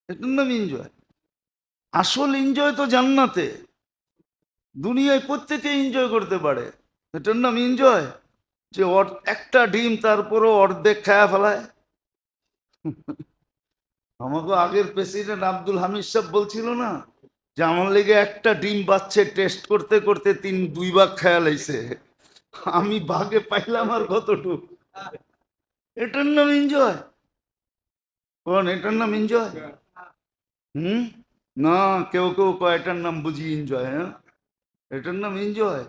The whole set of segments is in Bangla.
এটার নাম এনজয়। আসল এনজয় তো জান্নাতে, দুনিয়ায় প্রত্যেকে এনজয় করতে পারে। এটার নাম এনজয় যে একটা ডিম তারপরও অর্ধেক খায়া ফেলায়। আমাকে আগের প্রেসিডেন্ট আব্দুল হামিদ সাহেব বলছিল না যে আমার লেগে একটা ডিম বাচ্চে টেস্ট করতে করতে দুই ভাগ খেয়াল আইছে, আমি ভাগে পাইলাম আর কতটুক। এটার নাম এনজয়? কোন এটার নাম এনজয়? হুম, না, কেউ কেউ কয় এটার নাম বুঝি এনজয়। হ্যাঁ, এটার নাম এনজয়?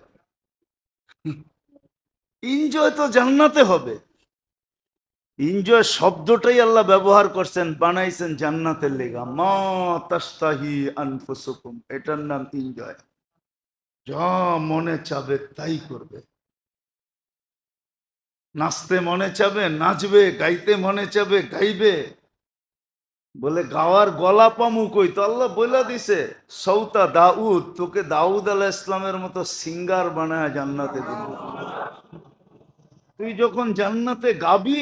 এনজয় তো জান্নাতে হবে। এনজয় শব্দটাই আল্লাহ ব্যবহার করছেন, বানাইছেন জান্নাতের লেগা, মা তাস্তাহি আনফুসুকুম, এটার নাম এনজয়। যা মনে চাবে তাই করবে, নাচতে মনে চাবে নাচবে, গাইতে মনে চাবে গাইবে। বলে গাওয়ার গলা পামু কই, তো আল্লাহ বইলা দিছে সৌতা দাউদ, তোকে দাউদ আলাইহিস ইসলামের মতো সিঙ্গার বানায় জান্নাতে দিল। তুই যখন জান্নাতে গাবি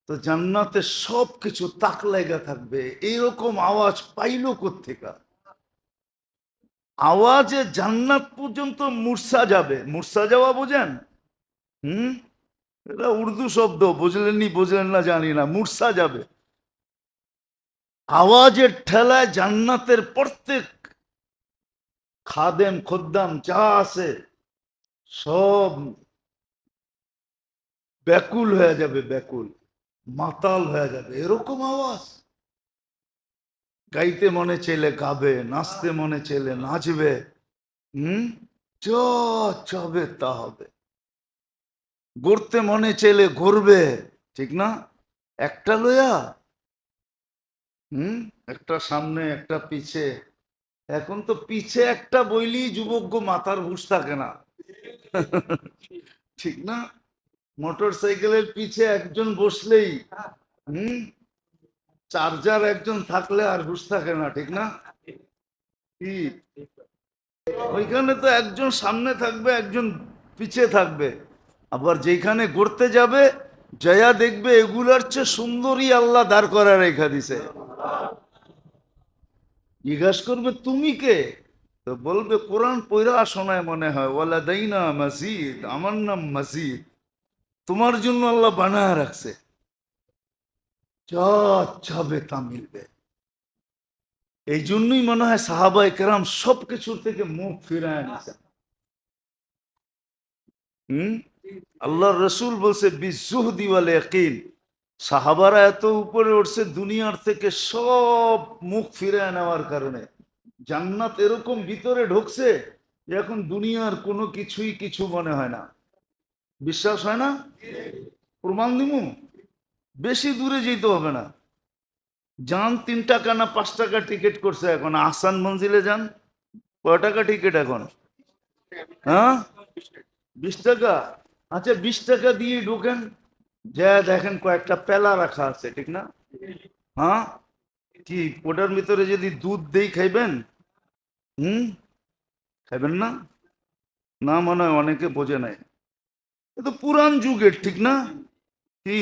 তো জান্নাতে সব কিছু তাক লাগা থাকবে। এইরকম আওয়াজ পাইলো কোত্থেকা? আওয়াজে জান্নাত পর্যন্ত মূর্ছা যাবে। মূর্ছা যাওয়া বোঝেন? হুম, এটা উর্দু শব্দ, বুঝলেননি বুঝলেন না জানি না। মূর্ছা যাবে আওয়াজের ঠেলায়। জান্নাতের প্রত্যেক খাদেম খদ্দাম যা আছে সব ব্যাকুল হয়ে যাবে, ব্যাকুল মাতাল হয়ে যাবে, এরকম আওয়াজ। গাইতে মনে চাইলে গাবে, নাচতে মনে চাইলে নাচবে। হুম, যা চাবে তা হবে। গড়তে মনে চাইলে গড়বে, ঠিক না? একটা লইয়া, হুম, একটা সামনে একটা পিছে। এখন তো পিছে একটা বইলি যুবক মাথার হুঁশ থাকে না। ঠিক না? মোটর সাইকেলের পিছে একজন বসলেই, হুম, চার্জার একজন থাকলে আর হুঁশ থাকে না, ঠিক না? কি, ওইখানে তো একজন সামনে থাকবে একজন পিছে থাকবে। আবার যেখানে ঘুরতে যাবে জয়া দেখবে এগুলার চেয়ে সুন্দরী আল্লাহ দাঁড় করা রেখা দিছে। জিজ্ঞাসা করবে তুমি কে, তো বলবে কোরআন পয়রা শোনায় মনে হয়, ওয়ালা দাইনা মসজিদ, আমার নাম মসজিদ, তোমার জন্য আল্লাহ বানায় রাখছে, যা চাবে তা মিলবে। এই জন্যই মনে হয় সাহাবায়ে কেরাম সবকিছুর থেকে মুখ ফিরায় নিছে। হুম, আল্লাহর রসুল বলছে বিজুহদি ওয়াল ইয়াকিন, সাহাবারা এত উপরে উঠছে দুনিয়ার থেকে সব মুখ ফিরায় নেওয়ার কারণে। জান্নাত এরকম ভিতরে ঢুকছে যে এখন দুনিয়ার কোনো কিছুই কিছু মনে হয় না। বিশ্বাস হয় না? প্রমাণ দিমু, বেশি দূরে যেতে হবে না। যান 3 টাকা না 5 টাকা টিকিট করছে এখন, আহসান মঞ্জিলে যান। কয় টাকা টিকিট এখন? হ্যাঁ, 20 টাকা। আচ্ছা, 20 টাকা দিয়ে ঢুকেন, যা দেখেন কয়েকটা পেলা রাখা আছে, ঠিক না? হ্যাঁ, কি ওটার ভিতরে যদি দুধ দেই খাইবেন? হুম, খাইবেন না? না, মনে হয় অনেকে বোঝে নাই। এ তো পুরান যুগের, ঠিক না? কি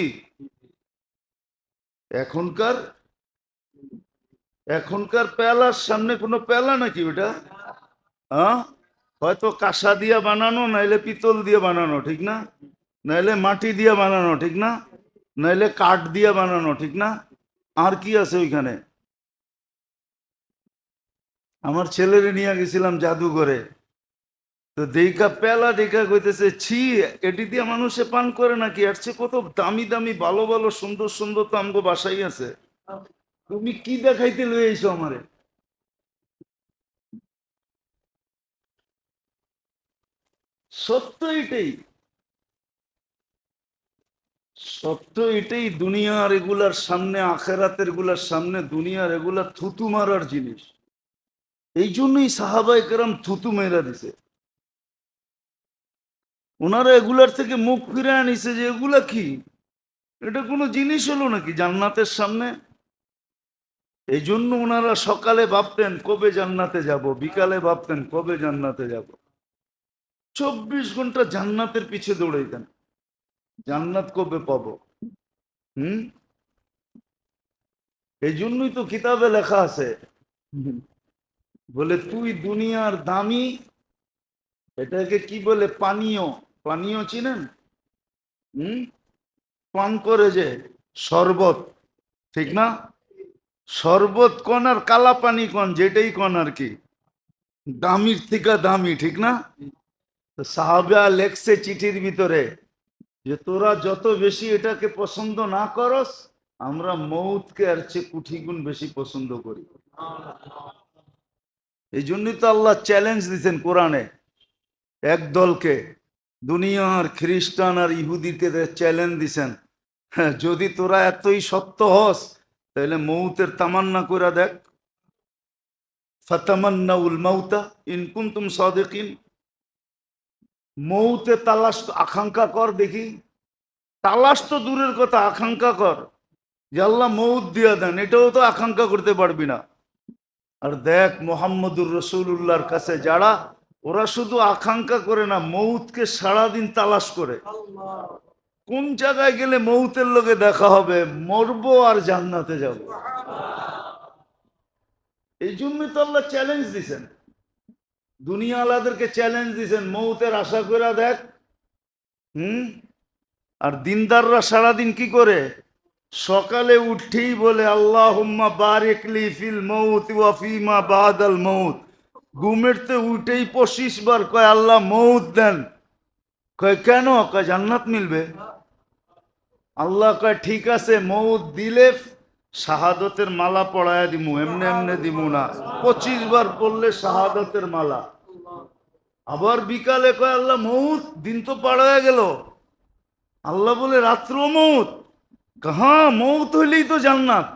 এখনকার, এখনকার পেলার সামনে কোনো পেলা নাকি ওটা? হ্যাঁ, হয়তো কাঁসা দিয়া বানানো, নাইলে পিতল দিয়ে বানানো, ঠিক না? নাইলে মাটি দিয়ে বানানো, ঠিক না? নাইলে কাঠ দিয়ে বানানো, ঠিক না? আর কি আছে ওইখানে? আমার ছেলেরে নিয়ে গেছিলাম জাদুঘরে, তো দেখা পেলা দেখা কইতেছে ছি, এটি দিয়ে মানুষে পান করে নাকি? আর চেয়ে কত দামি দামি ভালো ভালো সুন্দর সুন্দর তো আমগো বাসাই আছে। তুমি কি দেখাইতে লই আইছো আমারে? সত্য এটাই, সত্য এটাই। দুনিয়ার এগুলার সামনে, আখেরাতের গুলার সামনে দুনিয়ার এগুলা থুতু মারার জিনিস। এই জন্যই সাহাবায়ে কেরাম থুতু মেরা দিছে। ওনারা এগুলার থেকে মুখ ফিরে আনিছে যে এগুলা কি, এটা কোনো জিনিস হলো নাকি জান্নাতের সামনে? এই জন্য ওনারা সকালে ভাবতেন কবে জান্নাতে যাব, বিকালে ভাবতেন কবে জান্নাতে যাব। 24 ঘন্টা জান্নাতের পিছে দৌড়াইতেন, জান্নাত কবে পাবো। হুম, এই জন্যই তো কিতাবে লেখা আছে, বলে তুই দুনিয়ার দামি, এটাকে কি বলে, পানীয়, পানীয় চিনেন? হুম, পান করে যে শরবত, ঠিক না? শরবত কোন আর কালা পানি কোন, যেটাই কোন আর কি, দামির থেকে দামি, ঠিক না? তো সাহাবা লেখছে চিঠির ভিতরে যে তোরা যত বেশি এটাকে পছন্দ না করস, আমরা মৌতকে আর চেয়ে কোটি গুণ বেশি পছন্দ করি। এই জন্যই তো আল্লাহ চ্যালেঞ্জ দিচ্ছেন কোরআনে এক দলকে, দুনিয়ার খ্রিস্টান আর ইহুদিকে চ্যালেঞ্জ দিছেন, হ্যাঁ, যদি তোরা এতই সত্য হস তাহলে মৌতের তামান্না করে দেখ, ফাতামান্নাউল মাউতা ইন কুনতুম সাদিকিন, মৌতে তালাশ আকাঙ্ক্ষা কর দেখি, তালাশ তো দূরের কথা, আকাঙ্ক্ষা কর যে আল্লাহ মৌত দিয়া দেন, এটাও তো আকাঙ্ক্ষা করতে পারবি না। আর দেখ মোহাম্মদুর রসুল্লাহর কাছে যারা, ওরা শুধু আকাঙ্ক্ষা করে না, মৌতকে সারাদিন তালাশ করে, কোন জায়গায় গেলে মৌতের লোকে দেখা হবে, মরবো আর জান্নাতে যাব। এই জন্যই তো আল্লাহ চ্যালেঞ্জ দিছেন, দুনিয়া আলাদেরকে চ্যালেঞ্জ দিছেন, মৌতের আশা করে দেখ। আর দিনদাররা সারাদিন কি করে, সকালে উঠেই বলে আল্লাহুম্মা বারিক লি ফিল মৌত ওয়া ফিমা বাদাল মৌত, ঘুমেরতে উঠেই 25 বার কয় আল্লাহ মৌত দেন। কয় কেন? কয় জান্নাত মিলবে। আল্লাহ কয় ঠিক আছে, মৌত দিলে শাহাদতের মালা পড়ায় দিমু, এমনি এমনি দিমু না, 25 বার পড়লে শাহাদতের মালা। আবার বিকালে কয় আল্লাহ মৌত, দিন তো পার হয়ে গেল। আল্লাহ বলে রাত্র মৌত, হ্যাঁ মৌত হইলেই তো জান্নাত।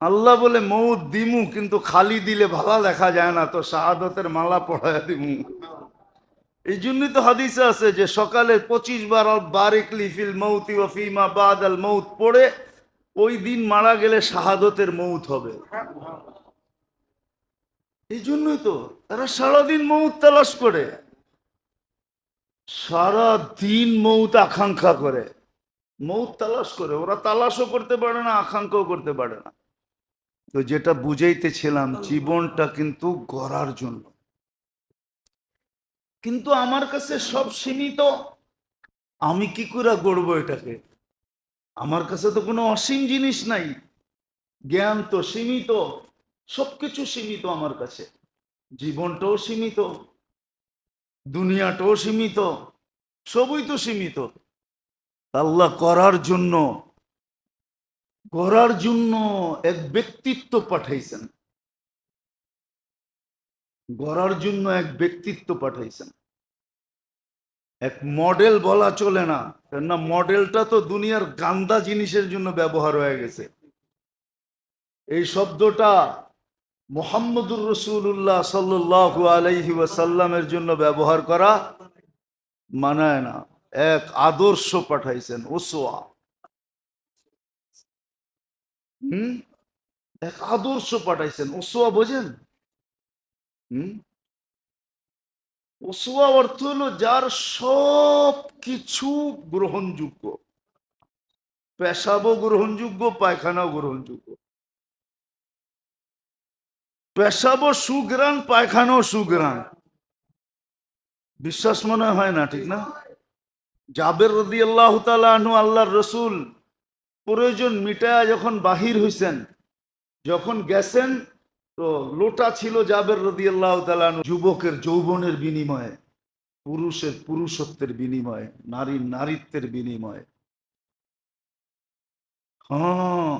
আল্লাহ বলে মৌত দিমু, কিন্তু খালি দিলে ভালো দেখা যায় না, তো শাহাদতের মালা পড়ায় দিমু। এই জন্যই তো হাদিসে আছে যে সকালে 25 বার বারিক লি ফিল মৌতি ওয়া ফিমা বাদাল মৌত পড়ে ওই দিন মারা গেলে শাহাদতের মৌত হবে। এই জন্যই তো তারা সারাদিন মৌত তালাশ করে, সারা দিন মৌত আকাঙ্ক্ষা করে, মৌত তালাশ করে। ওরা তালাশও করতে পারে না, আকাঙ্ক্ষাও করতে পারে না। তো যেটা বুঝাইতেছিলাম, জীবনটা কিন্তু গড়ার জন্য, কিন্তু আমার কাছে সব সীমিত, আমি কি করে গড়বো এটাকে? আমার কাছে তো কোনো অসীম জিনিস নাই, জ্ঞান তো সীমিত, সবকিছু সীমিত আমার কাছে, জীবনটাও সীমিত, দুনিয়াটাও সীমিত, সবই তো সীমিত। আল্লাহ করার জন্য এক ব্যক্তিত্ব পাঠাইছেন, গড়ার জন্য এক ব্যক্তিত্ব পাঠাইছেন। এক মডেল বলা চলে না, কেননা মডেলটা তো দুনিয়ার গান্দা জিনিসের জন্য ব্যবহার হয়ে গেছে। এই শব্দটা মুহাম্মদুর রাসূলুল্লাহ সাল্লাল্লাহু আলাইহি ওয়াসাল্লামের জন্য ব্যবহার করা মানায় না। এক আদর্শ পাঠাইছেন, উসওয়া। এক আদর্শ পাঠাইছেন, উসওয়া বোঝেন? উসওয়া অর্থ হলো যার সব কিছু গ্রহণযোগ্য, পেশাবও গ্রহণযোগ্য, পায়খানাও গ্রহণযোগ্য। পেশাবও সুগ্রাণ, পায়খানাও সুগ্রাণ। বিশ্বাস মনে হয় না, ঠিক না? জাবের রাদিয়াল্লাহু তাআলা আনহু, আল্লাহর রসুল প্রয়োজন মিটায়া যখন বাহির হইছেন, যখন গেছেন, তো লোটা ছিল জাবের রাদিয়াল্লাহু তাআলা আনহু যুবকের যৌবনের বিনিময়ে, পুরুষের পুরুষত্বের বিনিময়ে, নারীর নারীত্বের বিনিময়ে, হ্যাঁ,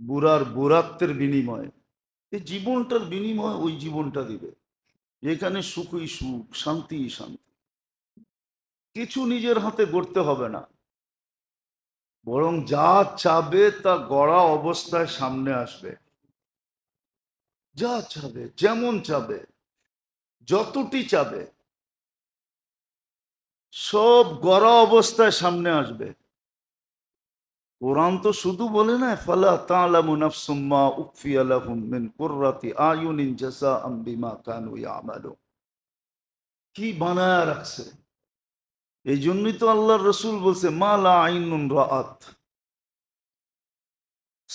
বুড়ার বুড়াত্বের বিনিময়ে, এই জীবনটার বিনিময়ে ওই জীবনটা দিবে যেখানে সুখই সুখ, শান্তি শান্তি। কিছু নিজের হাতে গড়তে হবে না, বরং যা চাবে তা গড়া অবস্থায় সামনে আসবে। যা চাবে, যেমন চাবে, যতটি চাবে, সব গড়া অবস্থায় সামনে আসবে। কোরআন তো শুধু বলে না, ফালা তা'লামু নাফসুম মা উখফিয়া লাহুম মিন কুররাতি আয়ুনিন জাযাআম বিমা কানু ইয়ামালুন, কি বানায় রাখছে। এই জন্যই তো আল্লাহর রাসূল বলছে, মা লা আইনুন রাআত,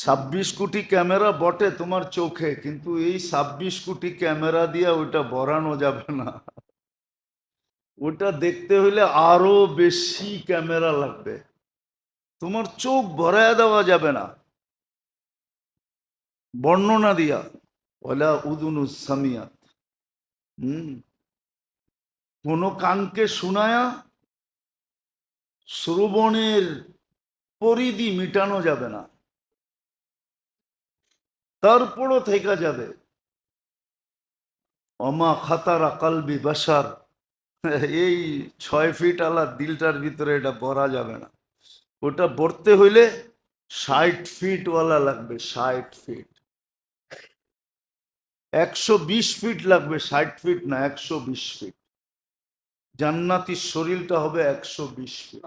26 কোটি ক্যামেরা বটে তোমার চোখে, কিন্তু এই 26 কোটি ক্যামেরা দিয়ে ওইটা ভরানো যাবে না। ওটা দেখতে হইলে আরো বেশি ক্যামেরা লাগবে, তোমার চোখ ভরায় দেওয়া যাবে না বর্ণনা দিয়া। ওলা উদুনু সামিয়াত, কোন কানকে শুনায়া শ্রবণের পরিধি মিটানো যাবে না, তারপরও থেকে যাবে। অমা খাতারা কালবি বাসার, এই 6 ফিট আলা দিলটার ভিতরে এটা ভরা যাবে না। ওটা ভরতে হইলে 60 ফিট ওয়ালা লাগবে, 60 ফিট। 120 ফিট লাগবে, 60 ফিট না, 120 ফিট। জান্নাতির শরীরটা হবে 120 ফিট।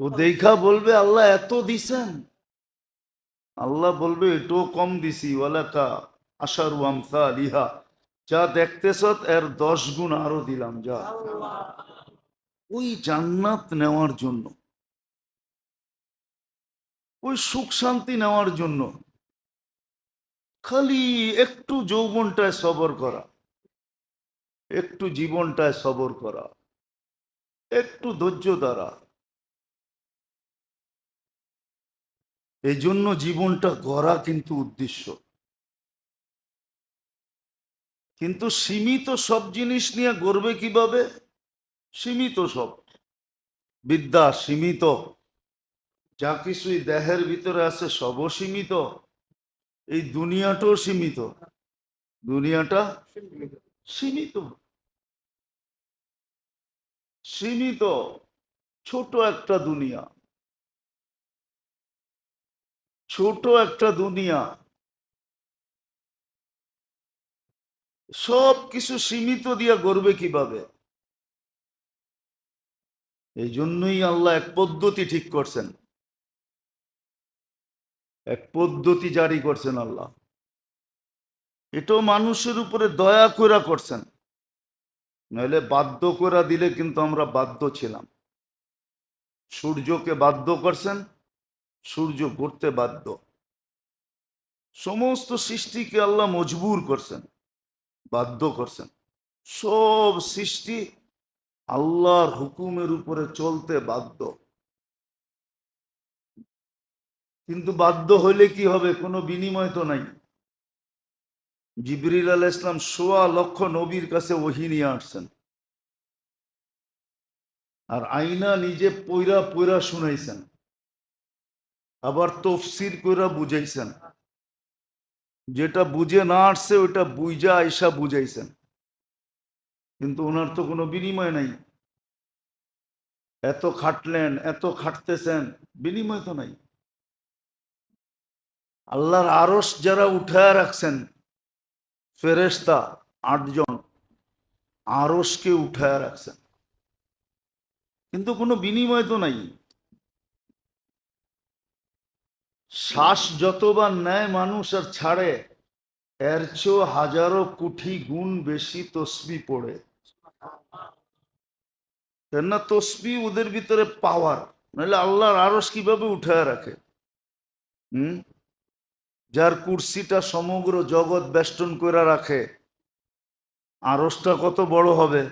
ও দেখা বলবে আল্লাহ এত দিছেন, আল্লাহ বলবে এটাও কম দিছি, ওয়ালাকা আশারু আমসালিহা, যা দেখতেছ এর 10 গুণ আরো দিলাম, যা। ওই জান্নাত নেওয়ার জন্য, ওই সুখ শান্তি নেওয়ার জন্য খালি একটু যৌবনটায় সবর করা, একটু জীবনটায় সবর করা, একটু ধৈর্য দ্বারা। এই জন্য জীবনটা গড়া কিন্তু উদ্দেশ্য। কিন্তু সীমিত সব জিনিস নিয়ে গড়বে কিভাবে? সীমিত সব বিদ্যা সীমিত, যা কিছুই দেহের ভিতরে আছে সবও সীমিত, এই দুনিয়াটাও সীমিত, দুনিয়াটা সীমিত, সীমিত, ছোট একটা দুনিয়া, ছোট একটা দুনিয়া, সব কিছু সীমিত দিয়া গড়বে কিভাবে? এই জন্যই আল্লাহ এক পদ্ধতি ঠিক করছেন, এক পদ্ধতি জারি করছেন আল্লাহ। এটাও মানুষের উপরে দয়া কইরা করছেন, নইলে বাধ্য করা দিলে কিন্তু আমরা বাধ্য ছিলাম। সূর্যকে বাধ্য করছেন, সূর্য ঘুরতে বাধ্য। সমস্ত সৃষ্টিকে আল্লাহ মজবুর করছেন, বাধ্য করছেন। সব সৃষ্টি আল্লাহর হুকুমের উপরে চলতে বাধ্য। কিন্তু বাধ্য হইলে কি হবে? কোনো বিনিময় তো নাই। জিবরিল আলাইহিস সালাম ১৬ লক্ষ নবীর কাছে ওহী নিয়ে আসছেন, আর আইনা নিজে পইরা পইরা শুনাইছেন, আবার তফসির কইরা বুঝাইছেন। যেটা বুঝে না আসছে ওইটা বুঝা আইসা বুঝাইছেন, কিন্তু ওনার তো কোনো বিনিময় নাই। এত খাটলেন, এত খাটতেছেন, বিনিময় তো নাই। আল্লাহর আরশ যারা উঠায় রাখছেন, ফেরেশতা ৮ জন আরশকে উঠায় রাখছেন, কিন্তু কোনো বিনিময় তো নাই। শ্বাস যতবার নেয় মানুষ আর ছাড়ে, এর চেয়েও হাজারো কোটি গুণ বেশি তসবিহ পড়ে। কেননা তসবিহ ওদের ভিতরে পাওয়ার, নাহলে আল্লাহর আরশ কিভাবে উঠায় রাখে? যার কুরসিটা সমগ্র জগৎ বেষ্টন করে রাখে, আরশটা কত বড় হবে?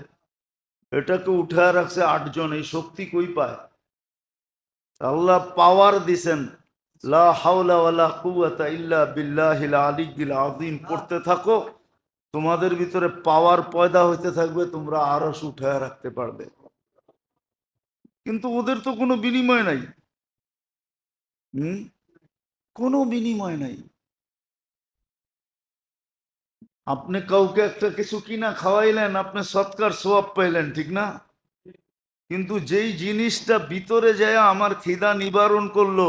এটাকে উঠায় রাখছে ৮ জন, এই শক্তি কই পায়? আল্লাহ পাওয়ার দিছেন। লা হাওলা ওয়ালা কুওয়াতা ইল্লা বিল্লাহিল আলিয়্যিল আযীম পড়তে থাকো, তোমাদের ভিতরে পাওয়ার পয়দা হইতে থাকবে, তোমরা আরশ উঠায় রাখতে পারবে। কিন্তু ওদের তো কোনো বিনিময় নাই, কোনো বিনিময় নাই। আপনি কাউকে একটা কিছু কিনা খাওয়াইলেন, আপনি সৎকার সওয়াব পাইলেন, ঠিক না? কিন্তু যেই জিনিসটা ভিতরে যায় আমার খিদা নিবারণ করলো,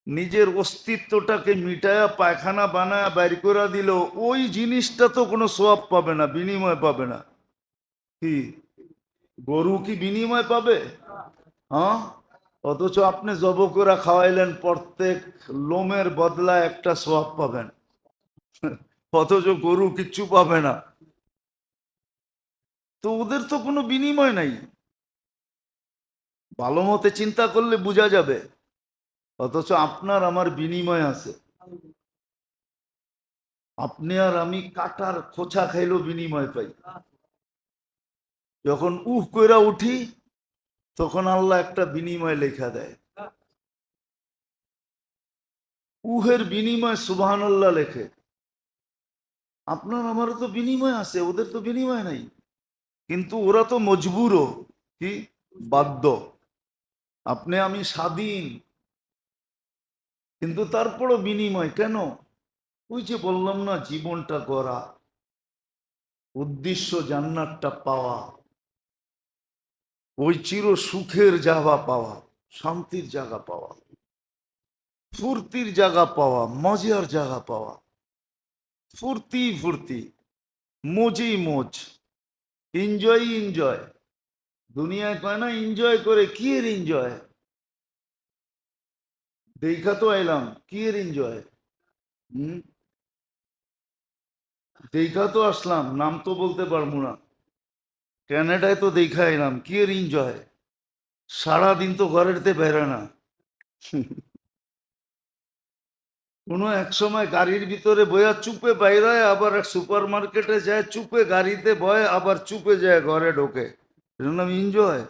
নিজের অস্তিত্বটাকে মিটায়া পায়খানা বানায়া বাইর করে দিল, ওই জিনিসটা তো কোনো সওয়াব পাবে না, বিনিময় পাবে না। কি গরু কি বিনিময় পাবে? হ্যাঁ, অথচ আপনি জব করে খাওয়াইলেন, প্রত্যেক লোমের বদলায় একটা সওয়াব পাবেন, অথচ গরু কিচ্ছু পাবে না। তো ওদের তো কোনো বিনিময় নাই। ভালো মতে চিন্তা করলে বোঝা যাবে। অথচ আপনার আমার বিনিময় আছে। আপনি আর আমি কাটার খোঁচা খাইলেও বিনিময় পাই। যখন উহ কইরা উঠি তখন আল্লাহ একটা বিনিময় লেখা দেয়। উহের বিনিময় সুবহানাল্লাহ লেখে। আপনার আমারও তো বিনিময় আছে, ওদের তো বিনিময় নাই। কিন্তু ওরা তো মজবুরও, কি বাধ্য। আপনি আমি স্বাধীন, কিন্তু তারপরও বিনিময় কেন? ওই যে বললাম না, জীবনটা গড়া, উদ্দেশ্য জান্নাতটা পাওয়া, ওই চির সুখের জায়গা পাওয়া, শান্তির জায়গা পাওয়া, ফুর্তির জায়গা পাওয়া, মজার জায়গা পাওয়া। ফুর্তি ফুর্তি, মজই মোজ, এনজয় এনজয়। দুনিয়ায় কয় না এনজয় করে, কি এর এনজয়? দেখা তো আইলাম, কি এর এনজয়? হম, দেখা তো আসলাম, নাম তো বলতে পারবো না। ক্যানাডায় তো দেখা এলাম, কি এর এনজয়? সারাদিন তো ঘরেরতে বেরোয় না। কোনো এক সময় গাড়ির ভিতরে বয়া চুপে বাইরে, আবার এক সুপার মার্কেটে যায় চুপে গাড়িতে বয়, আবার চুপে যায় ঘরে ঢোকে। এর নাম এনজয়?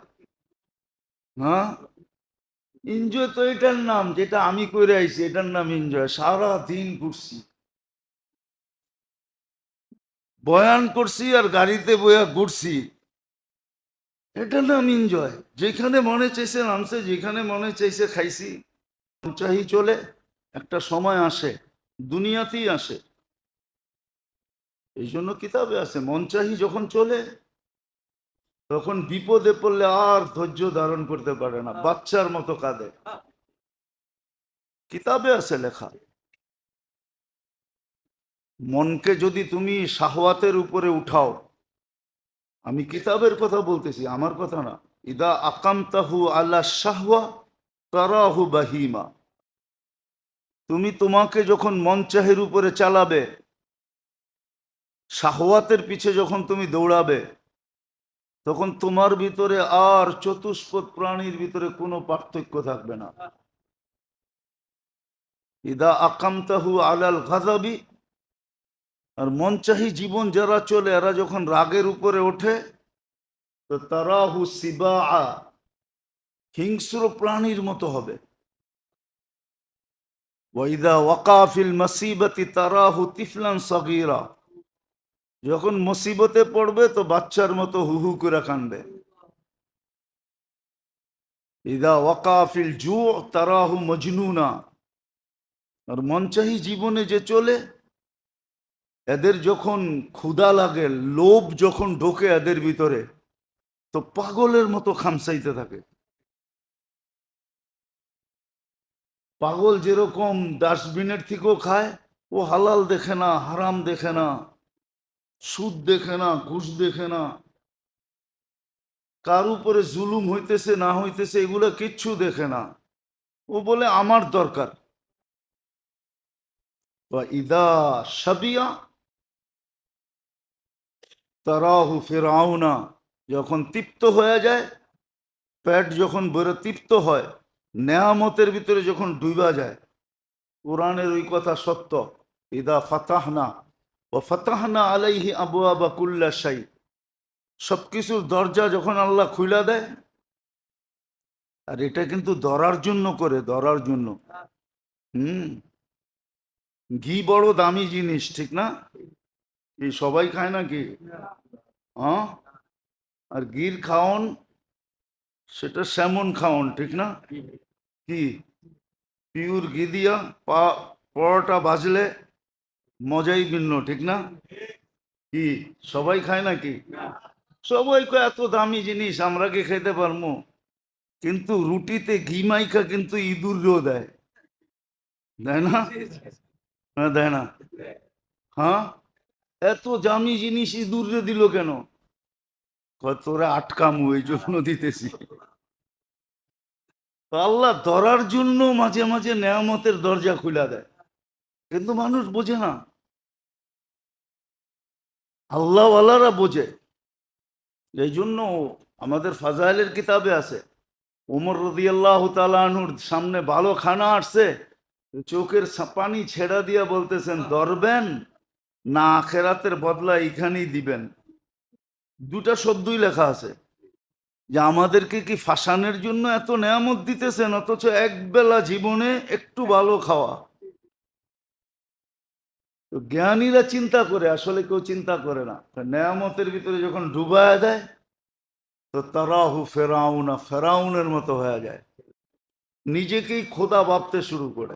হ্যাঁ, এনজয় তো এটার নাম, যেটা আমি করে আইছি এটার নাম এনজয়। সারা দিন ঘুরছি, বয়ান করছি আর গাড়িতে বয়া ঘুরছি, এটার নাম এনজয়। যেখানে মনে চাইছে নামছে, যেখানে মনে চাইছে খাইছি। চাহি চলে, একটা সময় আসে, দুনিয়াতেই আসে। এই জন্য কিতাবে আছে, মন চাহি যখন চলে তখন বিপদে পড়লে আর ধৈর্য ধারণ করতে পারে না, বাচ্চার মতো কাঁদে। কিতাবে আছে লেখা। মনকে যদি তুমি শাহওয়াতের উপরে উঠাও, আমি কিতাবের কথা বলতেছি, আমার কথা না। ইদা আকামতাহু আলা শাহওয়া তারাহু বাহিমা। তুমি তোমাকে যখন মন চাহের উপরে চালাবে, শাহওয়াতের পিছে যখন তুমি দৌড়াবে, তখন তোমার ভিতরে আর চতুষ্পদ প্রাণীর ভিতরে কোনো পার্থক্য থাকবে না। ইদা আকামতাহু আলাল গাযাবি, আর মন চাহি জীবন যারা চলে, এরা যখন রাগের উপরে ওঠে, তো তারাহু সিবা, হিংস্র প্রাণীর মতো হবে। ওয়াইদা ওয়াকাফিল মাসিবাতি তারাহু তিফলান সগীরা, যখন মুসিবতে পড়বে তো বাচ্চার মতো হু হু করে কানবে। ইদা ওয়াকাফিল জু তারাহু মজনুনা, আর মন চাহি জীবনে যে চলে, এদের যখন ক্ষুধা লাগে, লোভ যখন ঢোকে এদের ভিতরে, তো পাগলের মতো খামসাইতে থাকে। পাগল যেরকম ডাস্টবিনের থেকেও খায়, ও হালাল দেখে না, হারাম দেখে না, সুদ দেখে না, ঘুষ দেখে না, কার উপরে জুলুম হইতেছে না হইতেছে এগুলো কিচ্ছু দেখে না। ও বলে আমার দরকার। বা ইদা সাবিয়া তারাহু ফিরাউনা, যখন তৃপ্ত হয়ে যায়, পেট যখন বড় তৃপ্ত হয়, নেয়ামতের ভিতরে যখন ডুবা যায়, কোরআনের ওই কথা সত্য। ইদা ফাতাহনা ও ফাতাহনা আলাইহি আবওয়াবা কুল্লা শাই, সবকিছুর দরজা যখন আল্লাহ খুইলা দেয়, আর এটা কিন্তু ধরার জন্য করে, ধরার জন্য। হুম, ঘি বড় দামি জিনিস, ঠিক না? এই সবাই খায় নাকি? হ্যাঁ, আর ঘির খাওন সেটা স্যামন খাওন, ঠিক না? কি পিওর ঘি দিয়া পরোটা বাজলে মজাই ভিন্ন, ঠিক না? কি সবাই খায় নাকি? সবাই কয় এত দামি জিনিস আমরা কি খেতে পারবো? কিন্তু রুটিতে ঘি মাইখা কিন্তু ইঁদুরও দেয়, দেয় না? হ্যাঁ, দেয় না? হ্যাঁ, এত দামি জিনিস ইঁদুরে দিল কেন? কয় তোরা আটকামু এই জন্য দিতেছি। তো আল্লাহ ধরার জন্য মাঝে মাঝে নেয়ামতের দরজা খুলে দেয়, কিন্তু মানুষ বোঝে না। আল্লাহওয়ালারা বোঝে। এই জন্য আমাদের ফাজাইলের কিতাবে আছে, ওমর রাদিয়াল্লাহু তাআলা আনহুর সামনে ভালো খানা আসছে, চোখের পানি ছেড়া দিয়া বলতেছেন, ধরবেন না আখেরাতের বদলা এখানেই দিবেন। দুটা শব্দই লেখা আছে যে আমাদেরকে কি ফাঁসানোর জন্য এত নেয়ামত দিতেছেন, অথচ একবেলা জীবনে একটু ভালো খাওয়া। তো জ্ঞানীরা চিন্তা করে, আসলে কেউ চিন্তা করে না। নেয়ামতের ভিতরে যখন ডুবায় দেয় তো তারাহু ফেরাউনা, ফেরাউনের মতো হয়ে যায়, নিজেকেই খোদা ভাবতে শুরু করে।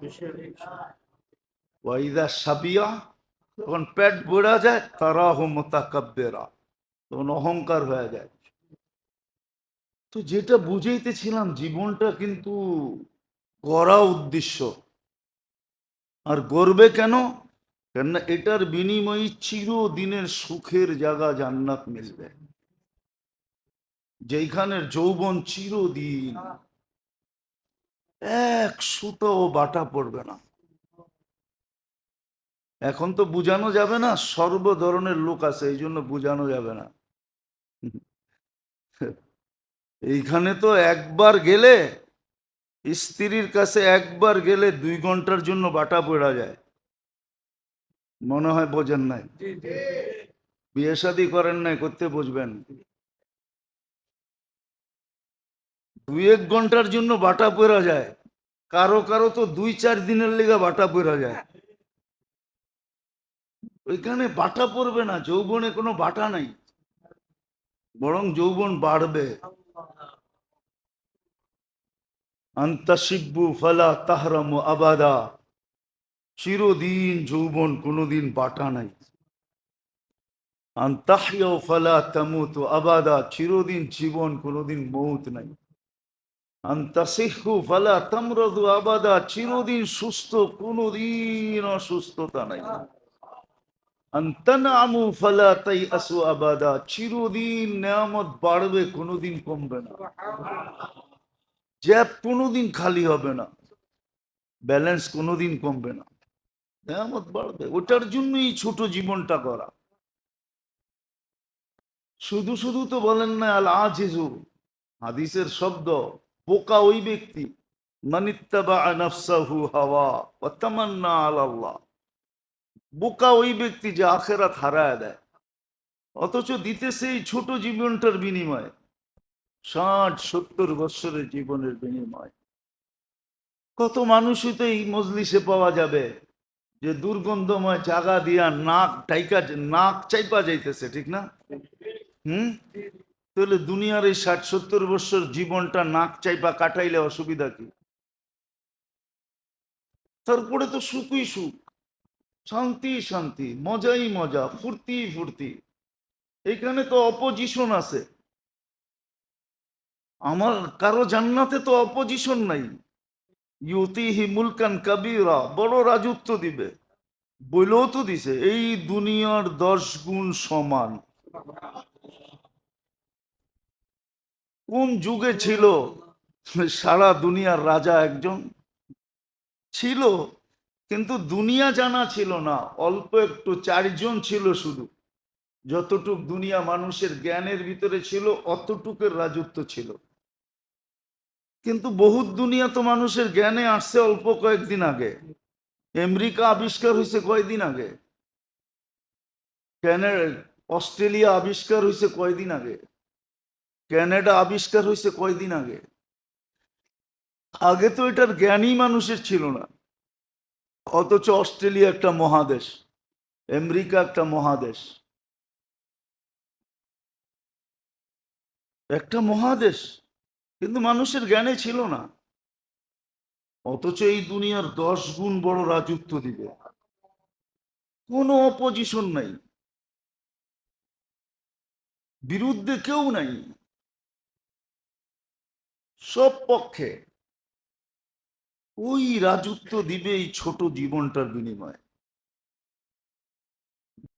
ওয়াইদা সাবিয়া, তখন পেট বোড়া যায়, তারাহু মুতাকাব্বিরা, তখন অহংকার হয়ে যায়। তো যেটা বুঝাইতেছিলাম, জীবনটা কিন্তু গড়া উদ্দেশ্য। আর গড়বে কেন? কেননা এটার বিনিময়ে চিরদিনের সুখের জায়গা জান্নাত মিলবে, যেখানের যৌবন চিরদিন, এক সুতো বাটা পড়বে না। এখন তো বুঝানো যাবে না, সর্ব ধরনের লোক আছে, এই জন্য বুঝানো যাবে না। এইখানে তো একবার গেলে, স্ত্রীর কাছে একবার গেলে 2 ঘন্টার জন্য বাটা পড়া যায়। মনে হয় বোঝেন নাই, বিয়ে শাদী করেন নাই, করতে বুঝবেন। 2-1 ঘন্টার জন্য বাটা পড়া যায়, কারো কারো তো 2-4 দিনের লেগে বাটা পড়া যায়। ওইখানে বাটা পড়বে না, যৌবনে কোনো বাটা নাই, বরং যৌবন বাড়বে। আন্তাসিব্বু ফালা তাহরামু আবাদা, চিরদিন যৌবন, কোনোদিন বাটা নাই। আন্তাহিয়াও ফালা তামুতু আবাদা, চিরদিন জীবন, কোনোদিন মৌত নাই। আন্তাসিহু ফালা তামরাদু আবাদা, চিরদিন সুস্থ, কোনোদিন অসুস্থতা নাই। আনতানামু ফালা তাইআসু আবাদা, চিরদিন নেয়ামত বাড়বে, কোনোদিন কমবে না। জ্যাব কোনোদিন খালি হবে না, ব্যালেন্স কোনোদিন কমবে না, নেয়ামত বাড়বে। ওটার জন্যই ছোট জীবনটা করা। শুধু শুধু তো বলেন না আল আজিজু, হাদিসের শব্দ, বোকা ওই ব্যক্তি মানিত্তাবা নাফসাহু হাওয়া ওয়া তামান্না আলাল্লাহ, বোকা ওই ব্যক্তি যে আখেরাত হারায় দেয়, অথচ দিতেছে এই ছোট জীবনটার বিনিময়ে 60-70 বছরের জীবনের বিনিময়। কত মানুষই তো এই মজলিসে পাওয়া যাবে যে দুর্গন্ধময় জায়গা দিয়া নাক টাইকা, নাক চাইপা যাইতেছে, ঠিক না? তাহলে দুনিয়ার এই 60-70 বছর জীবনটা নাক চাইপা কাটাইলে অসুবিধা কি? তারপরে তো সুখই সুখ, শান্তি শান্তি, মজাই মজা, ফুর্তি ফুর্তি। এখানে তো অপোজিশন আছে, আমার কারো জান্নাতে তো অপোজিশন নাই। ইউতিহি মুলকান কাবীরা, বড় রাজত্ব দিবে, বইলেও তো দিছে এই দুনিয়ার 10 গুণ সমান। কোন যুগে ছিল সারা দুনিয়ার রাজা একজন ছিল, কিন্তু দুনিয়া জানা ছিল না, অল্প একটু 4 জন ছিল শুধু। যতটুক দুনিয়া মানুষের জ্ঞানের ভিতরে ছিল, অতটুকের রাজত্ব ছিল। কিন্তু বহুত দুনিয়া তো মানুষের জ্ঞানে আসছে অল্প কয়েকদিন আগে। আমেরিকা আবিষ্কার হয়েছে কয়দিন আগে, অস্ট্রেলিয়া আবিষ্কার হয়েছে কয়দিন আগে, কানাডা আবিষ্কার হয়েছে কয়দিন আগে। আগে তো এটার জ্ঞানই মানুষের ছিল না, অথচ অস্ট্রেলিয়া একটা মহাদেশ, আমেরিকা একটা মহাদেশ, একটা মহাদেশ, কিন্তু মানুষের জ্ঞানে ছিল না। অথচ এই দুনিয়ার 10 গুণ বড় রাজত্ব দিবে, কোনো অপোজিশন নাই, বিরুদ্ধে কেউ নাই, সব পক্ষে। ওই রাজত্ব দিবে এই ছোট জীবনটার বিনিময়ে।